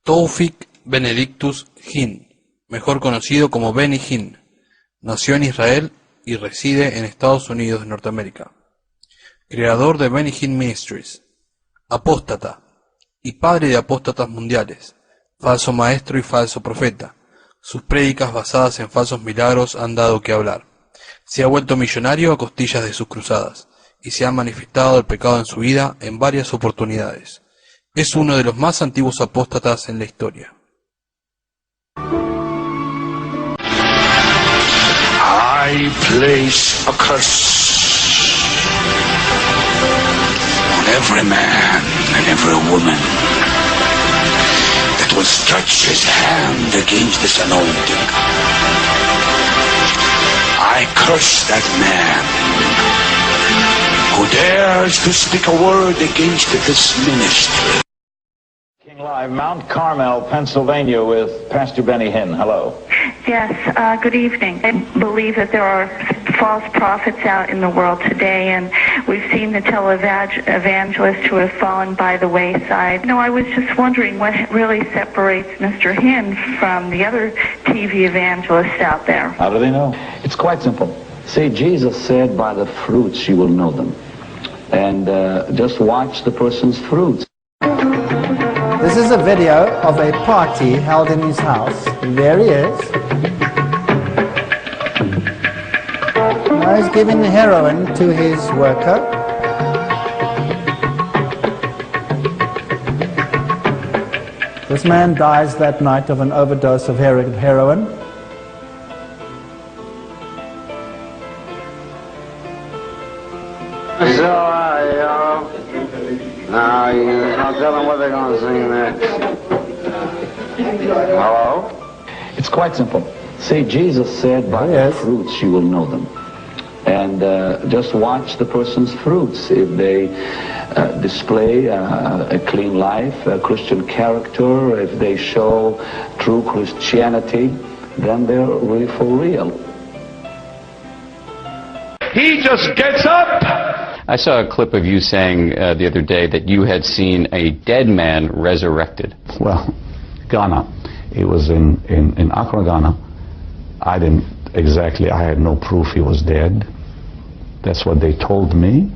Tawfik Benedictus Hin, mejor conocido como Benny Hinn, nació en Israel y reside en Estados Unidos de Norteamérica. Creador de Benny Hinn Ministries, apóstata y padre de apóstatas mundiales, falso maestro y falso profeta. Sus prédicas basadas en falsos milagros han dado que hablar. Se ha vuelto millonario a costillas de sus cruzadas y se ha manifestado el pecado en su vida en varias oportunidades. Es uno de los más antiguos apóstatas en la historia. I place a curse on every man and every woman that will stretch his hand against this anointing. I curse that man who dares to speak a word against this ministry. Live, Mount Carmel, Pennsylvania, with Pastor Benny Hinn. Hello. Yes, good evening. I believe that there are false prophets out in the world today, and we've seen the televangelists who have fallen by the wayside. No, I was just wondering what really separates Mr. Hinn from the other TV evangelists out there. How do they know? It's quite simple. See, Jesus said, by the fruits you will know them. And just watch the person's fruits. This is a video of a party held in his house. There he is. Now he's giving the heroin to his worker. This man dies that night of an overdose of heroin. So, I'll tell them what they're going to sing next. Hello? It's quite simple. See, Jesus said, by the fruits you will know them. And just watch the person's fruits. If they display a clean life, a Christian character, if they show true Christianity, then they're really for real. He just gets up. I saw a clip of you saying the other day that you had seen a dead man resurrected. Well, Ghana. It was in Accra, Ghana. I had no proof he was dead. That's what they told me.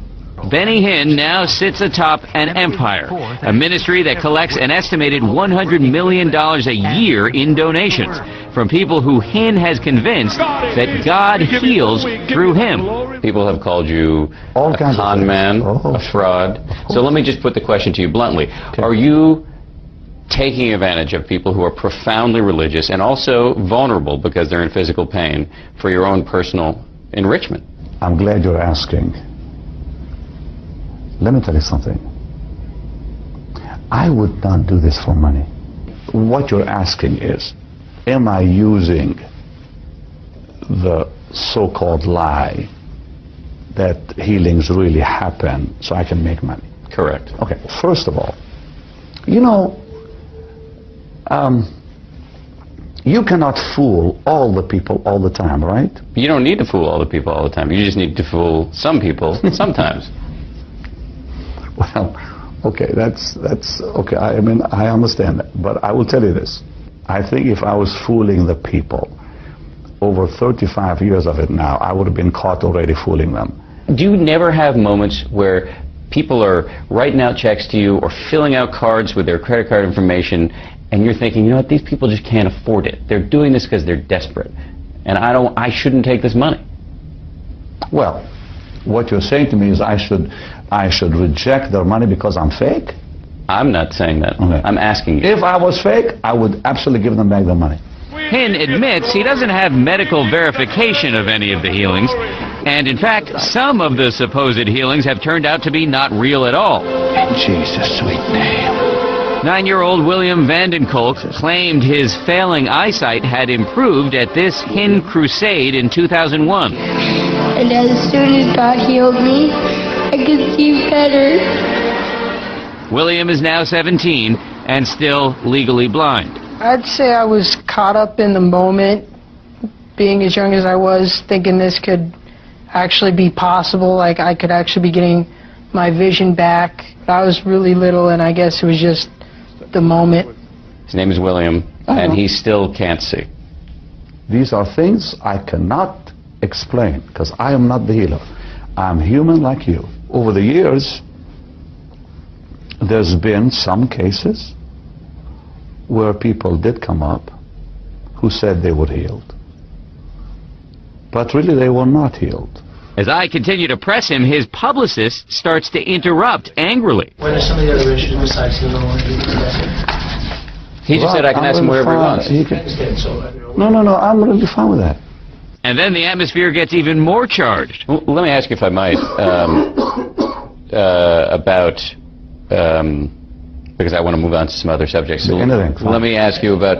Benny Hinn now sits atop an empire, a ministry that collects an estimated $100 million a year in donations from people who Hinn has convinced that God heals through him. People have called you a con man, a fraud. So let me just put the question to you bluntly. Okay. Are you taking advantage of people who are profoundly religious and also vulnerable because they're in physical pain for your own personal enrichment? I'm glad you're asking. Let me tell you something. I would not do this for money. What you're asking is, am I using the so-called lie that healings really happen so I can make money? Correct. Okay, first of all, you know, you cannot fool all the people all the time, right? You don't need to fool all the people all the time. You just need to fool some people sometimes. Well, okay, that's okay. I mean, I understand that, but I will tell you this. I think if I was fooling the people over 35 years of it now, I would have been caught already fooling them. Do you never have moments where people are writing out checks to you or filling out cards with their credit card information, and you're thinking, you know what, these people just can't afford it. They're doing this because they're desperate, and I shouldn't take this money? Well, what you're saying to me is I should reject their money because I'm fake? I'm not saying that. Okay. I'm asking you. If I was fake, I would absolutely give them back their money. Hinn admits he doesn't have medical verification of any of the healings, and in fact, some of the supposed healings have turned out to be not real at all. In Jesus' sweet name. 9-year-old William Vandenkolk claimed his failing eyesight had improved at this Hinn crusade in 2001. And as soon as God healed me, I could see better. William is now 17 and still legally blind. I'd say I was caught up in the moment, being as young as I was, thinking this could actually be possible, like I could actually be getting my vision back. I was really little, and I guess it was just the moment. His name is William, and he still can't see. These are things I cannot explain because I am not the healer. I'm human like you. Over the years, there's been some cases where people did come up who said they were healed. But really they were not healed. As I continue to press him, his publicist starts to interrupt angrily. What are some of the other issues besides healing? He just said I can ask him whatever he wants. No, I'm really fine with that. And then the atmosphere gets even more charged. Well, let me ask you, if I might, about, because I want to move on to some other subjects. So let me ask you about...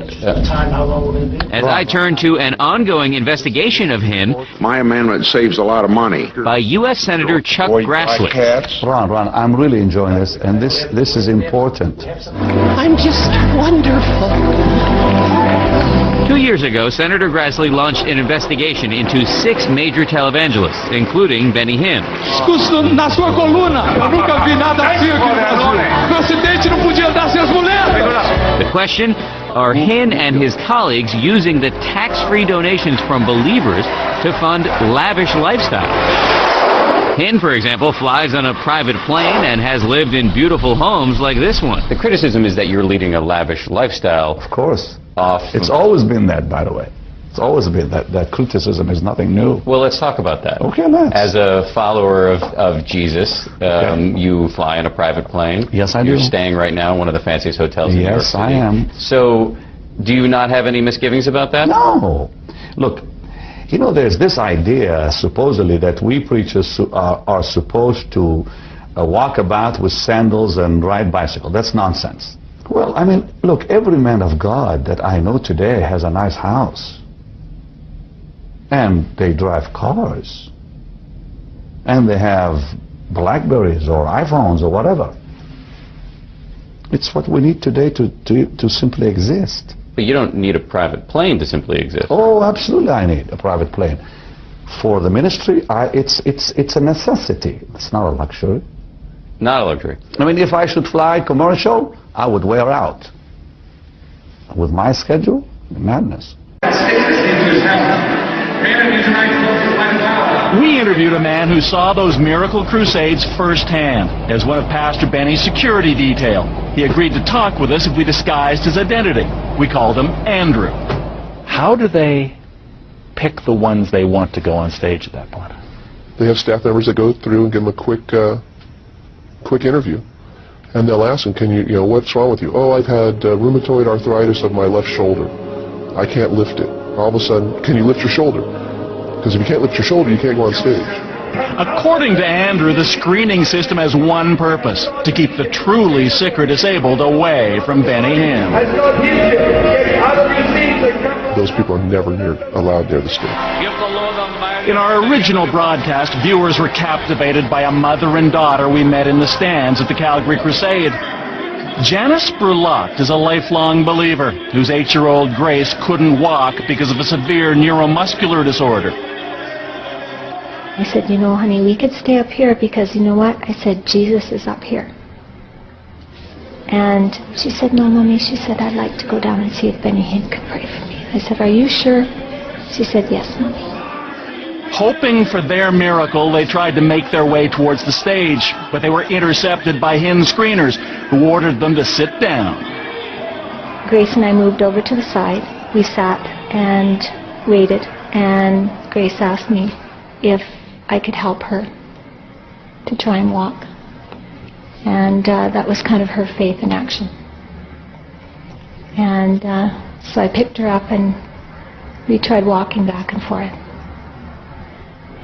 as I turn to an ongoing investigation of him... My amendment saves a lot of money. ...by U.S. Senator Chuck Grassley. Ron, I'm really enjoying this, and this is important. I'm just wonderful. 2 years ago, Senator Grassley launched an investigation into 6 major televangelists, including Benny Hinn. Na sua coluna, eu nunca vi nada assim aqui no Brasil. Presidente não podia dar sem as mulheres. The question, are Hinn and his colleagues using the tax-free donations from believers to fund lavish lifestyles? Hinn, for example, flies on a private plane and has lived in beautiful homes like this one. The criticism is that you're leading a lavish lifestyle. Of course. It's always been that, by the way. It's always been that criticism is nothing new. Well, let's talk about that. Okay, let's. As a follower of Jesus, you fly in a private plane. Yes, I do. You're staying right now in one of the fanciest hotels in New York City. Yes, I am. So, do you not have any misgivings about that? No. Look, you know, there's this idea, supposedly, that we preachers are supposed to walk about with sandals and ride bicycles. That's nonsense. Well, I mean, look, every man of God that I know today has a nice house. And they drive cars. And they have BlackBerries or iPhones or whatever. It's what we need today to simply exist. But you don't need a private plane to simply exist. Oh, absolutely I need a private plane. For the ministry, it's a necessity. It's not a luxury. Not a luxury. I mean, if I should fly commercial, I would wear out. With my schedule, madness. We interviewed a man who saw those miracle crusades firsthand as one of Pastor Benny's security detail. He agreed to talk with us if we disguised his identity. We called him Andrew. How do they pick the ones they want to go on stage at that point? They have staff members that go through and give them a quick interview. And they'll ask them, what's wrong with you? Oh, I've had rheumatoid arthritis of my left shoulder. I can't lift it. All of a sudden, can you lift your shoulder? Because if you can't lift your shoulder, you can't go on stage. According to Andrew, the screening system has one purpose: to keep the truly sick or disabled away from Benny Hinn. Those people are never allowed near the stage. In our original broadcast, viewers were captivated by a mother and daughter we met in the stands at the Calgary Crusade. Janice Brulot is a lifelong believer whose 8-year-old Grace couldn't walk because of a severe neuromuscular disorder. I said, honey, we could stay up here because, you know what? I said, Jesus is up here. And she said, no, Mommy. She said, I'd like to go down and see if Benny Hinn could pray for me. I said, are you sure? She said, yes, Mommy. Hoping for their miracle, they tried to make their way towards the stage, but they were intercepted by Hinn screeners, who ordered them to sit down. Grace and I moved over to the side. We sat and waited, and Grace asked me if I could help her to try and walk. And that was kind of her faith in action. And so I picked her up, and we tried walking back and forth.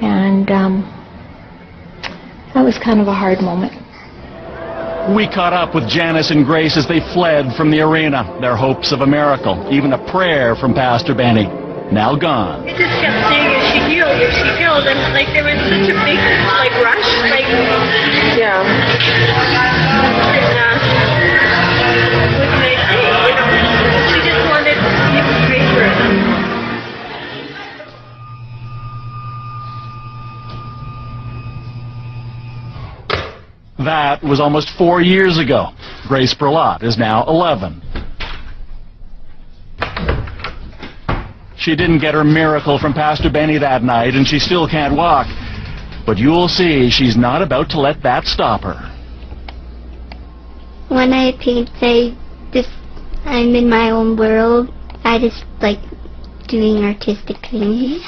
And that was kind of a hard moment. We caught up with Janice and Grace as they fled from the arena, their hopes of a miracle, even a prayer from Pastor Benny, now gone. I just kept saying, is she healed, and there was such a big, rush, yeah. And, what can I say, she just wanted people to pray for her. That was almost 4 years ago. Grace Brulot is now 11. She didn't get her miracle from Pastor Benny that night, and she still can't walk. But you'll see she's not about to let that stop her. When I paint, I'm in my own world. I just like doing artistic things.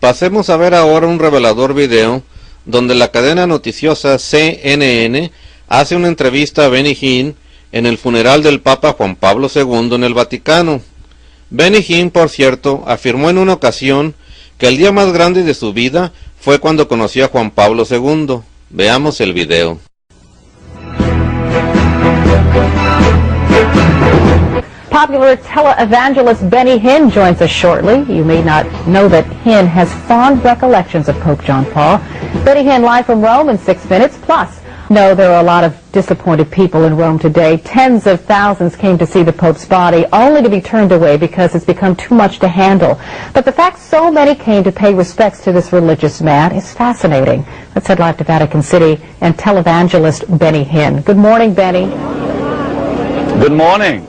Pasemos a ver ahora un revelador video donde la cadena noticiosa CNN hace una entrevista a Benny Hinn en el funeral del Papa Juan Pablo II en el Vaticano. Benny Hinn, por cierto, afirmó en una ocasión que el día más grande de su vida fue cuando conoció a Juan Pablo II. Veamos el video. Popular televangelist Benny Hinn joins us shortly. You may not know that Hinn has fond recollections of Pope John Paul. Benny Hinn live from Rome in 6 minutes. Plus, no, there are a lot of disappointed people in Rome today. Tens of thousands came to see the Pope's body, only to be turned away because it's become too much to handle. But the fact so many came to pay respects to this religious man is fascinating. Let's head live to Vatican City and televangelist Benny Hinn. Good morning, Benny. Good morning.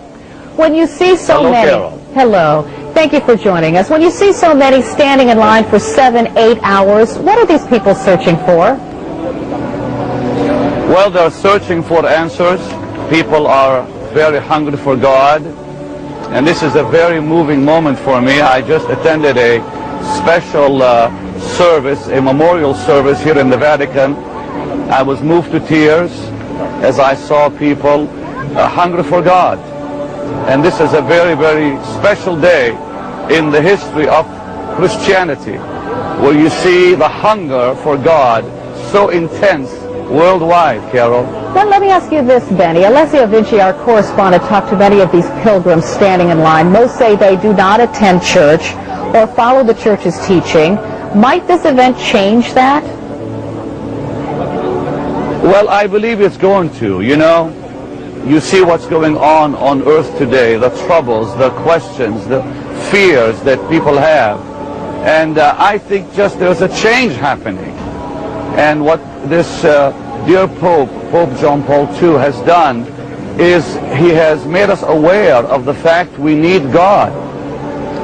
When you see so many, hello, thank you for joining us. When you see so many standing in line for 7-8 hours, what are these people searching for? Well, they're searching for answers. People are very hungry for God, and this is a very moving moment for me. I just attended a special service, a memorial service here in the Vatican. I was moved to tears as I saw people hungry for God. And this is a very, very special day in the history of Christianity, where you see the hunger for God so intense worldwide, Carol. Then let me ask you this, Benny. Alessio Vinci, our correspondent, talked to many of these pilgrims standing in line. Most say they do not attend church or follow the church's teaching. Might this event change that? Well, I believe it's going to. You know, you see what's going on earth today, the troubles, the questions, the fears that people have. And I think just there's a change happening. And what this dear Pope John Paul II has done is he has made us aware of the fact we need God.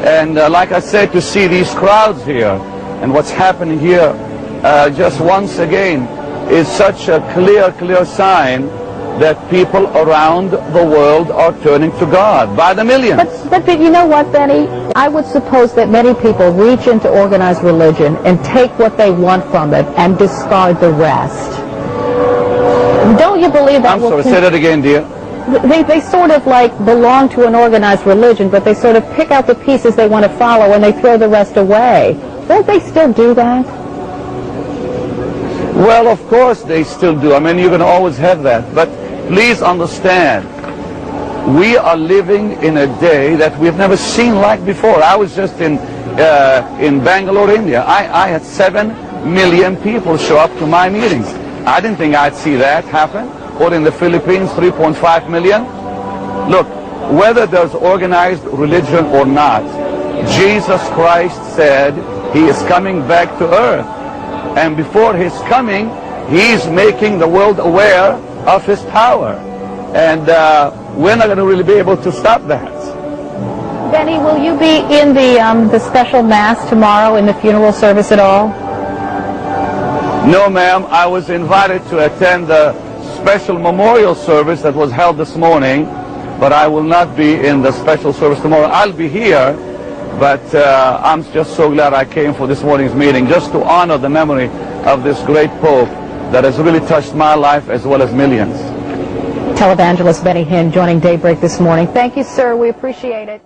And like I said, to see these crowds here and what's happening here just once again is such a clear sign that people around the world are turning to God by the millions. But you know what, Benny? I would suppose that many people reach into organized religion and take what they want from it and discard the rest. Don't you believe that? I'm sorry, say that again, dear. They sort of like belong to an organized religion, but they sort of pick out the pieces they want to follow and they throw the rest away. Won't they still do that? Well, of course they still do. I mean, you're going to always have that. But please understand, we are living in a day that we've never seen like before. I was just in Bangalore, India. I had 7 million people show up to my meetings. I didn't think I'd see that happen. Or in the Philippines, 3.5 million. Look, whether there's organized religion or not, Jesus Christ said he is coming back to earth. And before his coming, he's making the world aware of his power. And we're not going to really be able to stop that. Benny, will you be in the special mass tomorrow in the funeral service at all? No, ma'am. I was invited to attend the special memorial service that was held this morning, but I will not be in the special service tomorrow. I'll be here, but I'm just so glad I came for this morning's meeting, just to honor the memory of this great Pope that has really touched my life as well as millions. Televangelist Benny Hinn joining Daybreak this morning. Thank you, sir. We appreciate it.